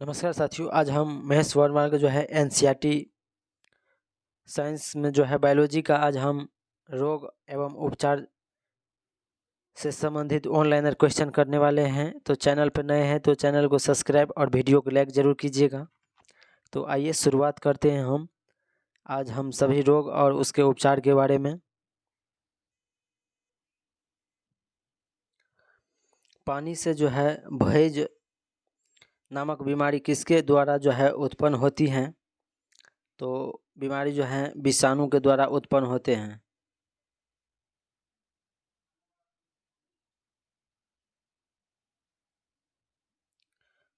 नमस्कार साथियों, आज हम महेश वर्मा का जो है एनसीईआरटी साइंस में जो है बायोलॉजी का आज हम रोग एवं उपचार से संबंधित ऑनलाइनर क्वेश्चन करने वाले हैं। तो चैनल पर नए हैं तो चैनल को सब्सक्राइब और वीडियो को लाइक ज़रूर कीजिएगा। तो आइए शुरुआत करते हैं हम आज हम सभी रोग और उसके उपचार के बारे में। पानी से जो है भैज नामक बीमारी किसके द्वारा जो है उत्पन्न होती हैं? तो बीमारी जो है विषाणु के द्वारा उत्पन्न होते हैं।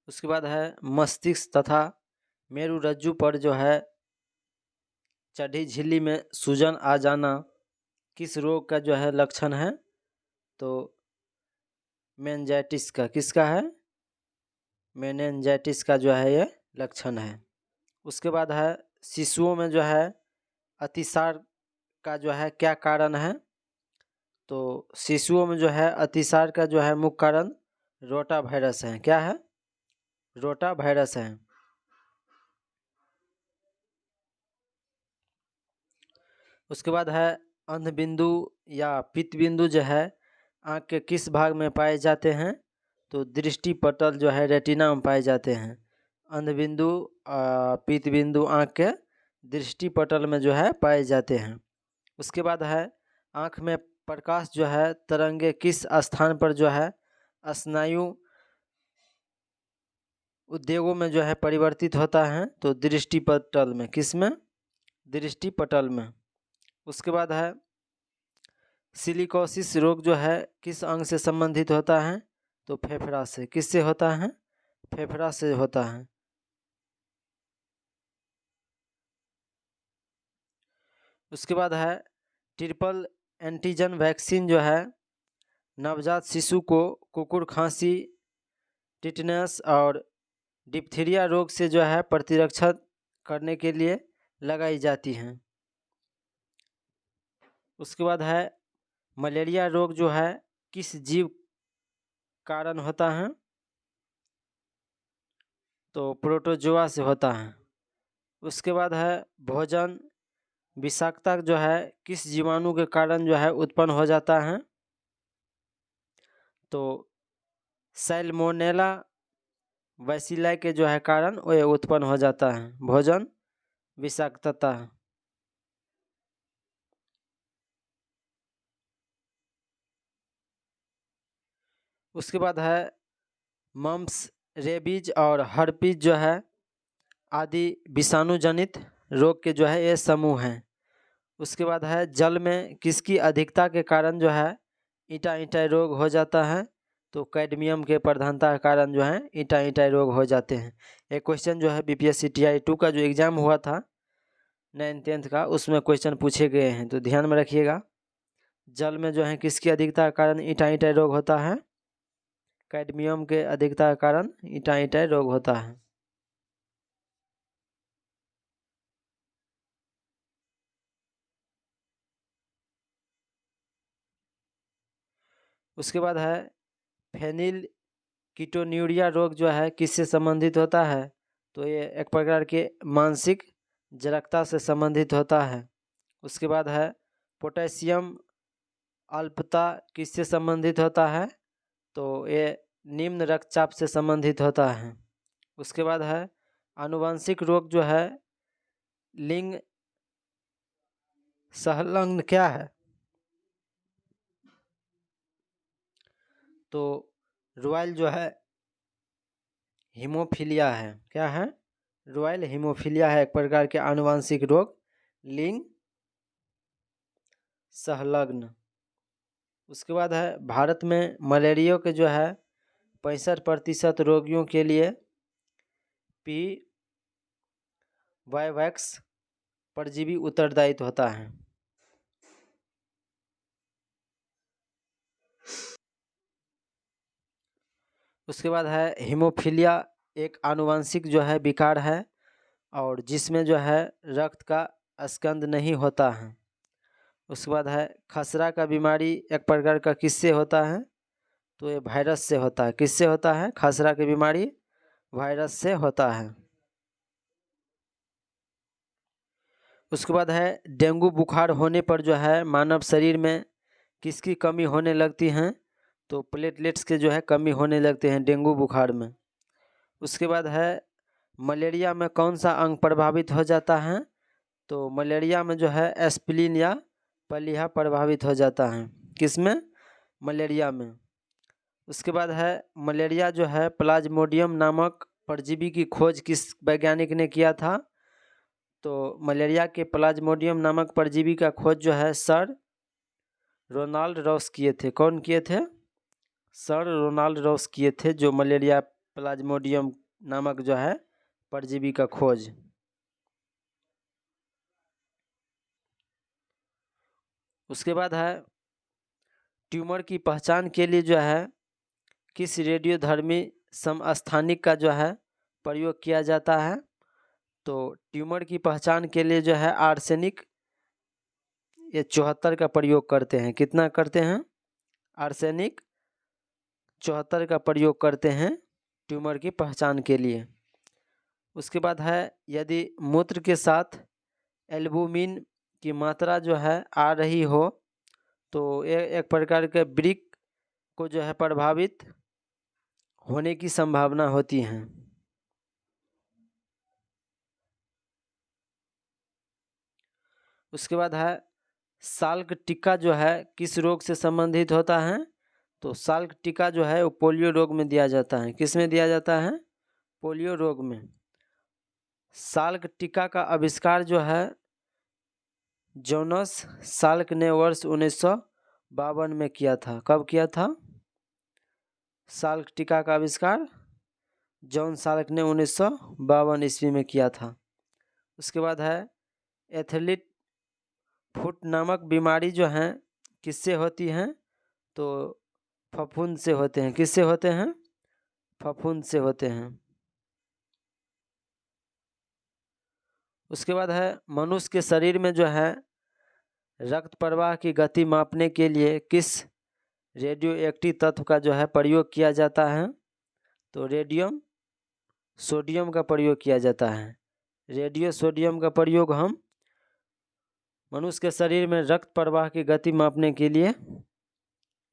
उसके बाद है मस्तिष्क तथा मेरुरज्जु पर जो है चढ़ी झिल्ली में सूजन आ जाना किस रोग का जो है लक्षण है? तो मेनिंजाइटिस का। किसका है? मेनिंजाइटिस का जो है ये लक्षण है। उसके बाद है शिशुओं में जो है अतिसार का जो है क्या कारण है? तो शिशुओं में जो है अतिसार का जो है मुख्य कारण रोटा वायरस है। क्या है? रोटा वायरस है। उसके बाद है अंधबिंदु या पित्तबिंदु जो है आँख के किस भाग में पाए जाते हैं? तो दृष्टि पटल जो है रेटिना में पाए जाते हैं। अंधबिंदु पित्तबिंदु आँख के दृष्टि पटल में जो है पाए जाते हैं। उसके बाद है आँख में प्रकाश जो है तरंगे किस स्थान पर जो है स्नायु उद्योगों में जो है परिवर्तित होता है? तो दृष्टि पटल में। किस में? दृष्टि पटल में। उसके बाद है सिलिकोसिस रोग जो है किस अंग से संबंधित होता है? तो फेफड़ा से। किससे होता है? फेफड़ा से होता है। उसके बाद है ट्रिपल एंटीजन वैक्सीन जो है नवजात शिशु को कुकुर खांसी, टिटनेस और डिप्थीरिया रोग से जो है प्रतिरक्षा करने के लिए लगाई जाती हैं। उसके बाद है मलेरिया रोग जो है किस जीव कारण होता है? तो प्रोटोजोआ से होता है। उसके बाद है भोजन विषाक्तता जो है किस जीवाणु के कारण जो है उत्पन्न हो जाता है? तो सैल्मोनेला बैसिलाई के जो है कारण वो उत्पन्न हो जाता है भोजन विषाक्तता। उसके बाद है मम्प्स, रेबीज और हर्पीज जो है आदि विषाणु जनित रोग के जो है ये समूह हैं। उसके बाद है जल में किसकी अधिकता के कारण जो है ईटा रोग हो जाता है? तो कैडमियम के प्रधानता के कारण जो है ईटा रोग हो जाते हैं। एक क्वेश्चन जो है बीपीएससी टीआई 2 का जो एग्ज़ाम हुआ था 9th-10th का उसमें क्वेश्चन पूछे गए हैं, तो ध्यान में रखिएगा। जल में जो है किसकी अधिकता के कारण ईटा रोग होता है? कैडमियम के अधिकता के कारण ईटा रोग होता है। उसके बाद है फेनिल कीटोन्यूरिया रोग जो है किससे संबंधित होता है? तो ये एक प्रकार के मानसिक जड़कता से संबंधित होता है। उसके बाद है पोटेशियम अल्पता किससे संबंधित होता है? तो ये निम्न रक्तचाप से संबंधित होता है। उसके बाद है आनुवंशिक रोग जो है लिंग संलग्न क्या है? तो रॉयल जो है हीमोफीलिया है। क्या है? रॉयल हीमोफीलिया है एक प्रकार के आनुवंशिक रोग लिंग संलग्न। उसके बाद है भारत में मलेरिया के जो है 65% रोगियों के लिए पी वाईवैक्स परजीवी उत्तरदायित्व होता है। उसके बाद है हीमोफीलिया एक आनुवंशिक जो है विकार है और जिसमें जो है रक्त का स्कंद नहीं होता है। उसके बाद है खसरा का बीमारी एक प्रकार का किससे होता है? तो ये वायरस से होता है। किससे होता है खसरा की बीमारी? वायरस से होता है। उसके बाद है डेंगू बुखार होने पर जो है मानव शरीर में किसकी कमी होने लगती हैं? तो प्लेटलेट्स के जो है कमी होने लगते हैं डेंगू बुखार में। उसके बाद है मलेरिया में कौन सा अंग प्रभावित हो जाता है? तो मलेरिया में जो है एस्प्लिन या प्लीहा प्रभावित हो जाता है। किसमें? मलेरिया में। उसके बाद है मलेरिया जो है प्लाज्मोडियम नामक परजीवी की खोज किस वैज्ञानिक ने किया था? तो मलेरिया के प्लाज्मोडियम नामक परजीवी का खोज जो है सर रोनाल्ड रॉस किए थे। कौन किए थे? सर रोनाल्ड रॉस किए थे, जो मलेरिया प्लाज्मोडियम नामक जो है परजीवी का खोज। उसके बाद है ट्यूमर की पहचान के लिए जो है किस रेडियोधर्मी समस्थानिक का जो है प्रयोग किया जाता है? तो ट्यूमर की पहचान के लिए जो है आर्सेनिक ये 74 का प्रयोग करते हैं। कितना करते हैं? आर्सेनिक 74 का प्रयोग करते हैं ट्यूमर की पहचान के लिए। उसके बाद है यदि मूत्र के साथ एल्बुमिन की मात्रा जो है आ रही हो तो एक प्रकार के वृक्क को जो है प्रभावित होने की संभावना होती है। उसके बाद है साल्क टीका जो है किस रोग से संबंधित होता है? तो साल्क टीका जो है वो पोलियो रोग में दिया जाता है। किस में दिया जाता है? पोलियो रोग में। साल्क टीका का आविष्कार जो है जोनस साल्क ने वर्ष 1952 में किया था। कब किया था? साल्क टीका का आविष्कार जॉन साल्क ने 1952 ईस्वी में किया था। उसके बाद है एथलीट फुट नामक बीमारी जो है किससे होती हैं? तो फफूंद से होते हैं। किससे होते हैं? फफूंद से होते हैं। उसके बाद है मनुष्य के शरीर में जो है रक्त प्रवाह की गति मापने के लिए किस रेडियो एक्टिव तत्व का जो है प्रयोग किया जाता है? तो रेडियम सोडियम का प्रयोग किया जाता है। रेडियो सोडियम का प्रयोग हम मनुष्य के शरीर में रक्त प्रवाह की गति मापने के लिए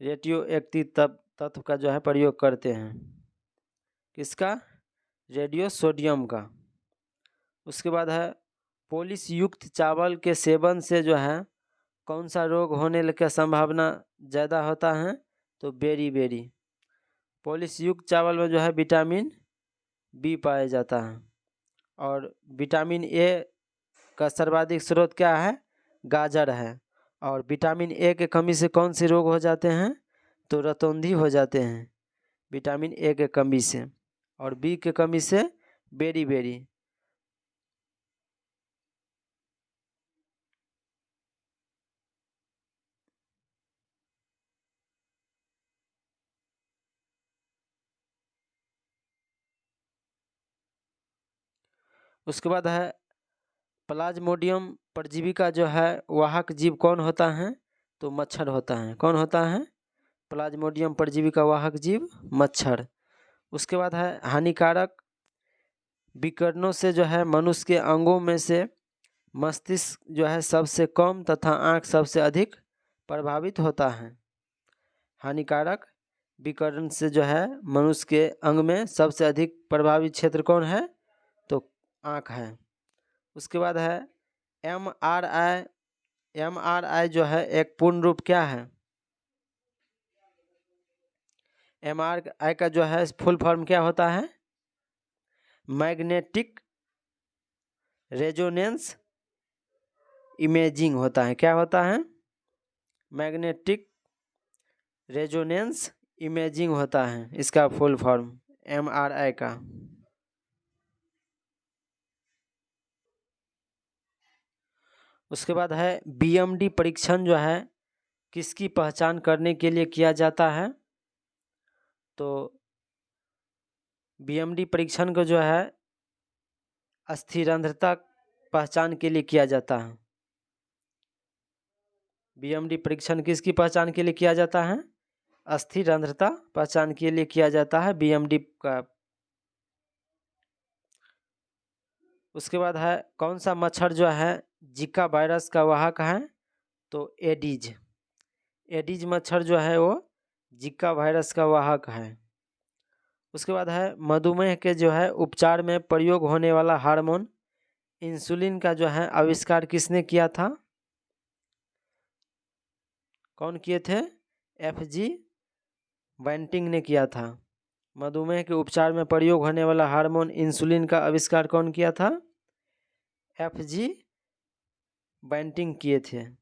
रेडियो एक्टिव तत्व का जो है प्रयोग करते हैं। किसका? रेडियो सोडियम का। उसके बाद है पोलिश युक्त चावल के सेवन से जो है कौन सा रोग होने की संभावना ज़्यादा होता है? तो बेरी। पोलिश युक्त चावल में जो है विटामिन बी पाया जाता है और विटामिन ए का सर्वाधिक स्रोत क्या है? गाजर है। और विटामिन ए के कमी से कौन से रोग हो जाते हैं? तो रतौंधी हो जाते हैं विटामिन ए के कमी से, और बी के कमी से बेरी। उसके बाद है प्लाज्मोडियम परजीवी का जो है वाहक जीव कौन होता है? तो मच्छर होता है। कौन होता है? प्लाज्मोडियम परजीवी का वाहक जीव मच्छर। उसके बाद है हानिकारक विकिरणों से जो है मनुष्य के अंगों में से मस्तिष्क जो है सबसे कम तथा आँख सबसे अधिक प्रभावित होता है। हानिकारक विकिरण से जो है मनुष्य के अंग में सबसे अधिक प्रभावित क्षेत्र कौन है? तो आँख है। उसके बाद है एमआरआई जो है एक पूर्ण रूप क्या है? एमआरआई का जो है फुल फॉर्म क्या होता है? मैग्नेटिक रेजोनेंस इमेजिंग होता है। क्या होता है? मैग्नेटिक रेजोनेंस इमेजिंग होता है इसका फुल फॉर्म एमआरआई का। उसके बाद है बीएमडी परीक्षण जो है किसकी पहचान करने के लिए किया जाता है? तो बीएमडी परीक्षण को जो है अस्थिरंध्रता पहचान के लिए किया जाता है। बीएमडी परीक्षण किसकी पहचान के लिए किया जाता है? अस्थिरंध्रता पहचान के लिए किया जाता है बीएमडी का। उसके बाद है कौन सा मच्छर जो है जिका वायरस का वाहक है, तो एडीज। एडीज मच्छर जो है वो जिका वायरस का वाहक है। उसके बाद है मधुमेह के जो है उपचार में प्रयोग होने वाला हार्मोन इंसुलिन का जो है आविष्कार किसने किया था? कौन किए थे? एफजी बैंटिंग ने किया था। मधुमेह के उपचार में प्रयोग होने वाला हार्मोन इंसुलिन का आविष्कार कौन किया था? एफजी बैंटिंग किए थे।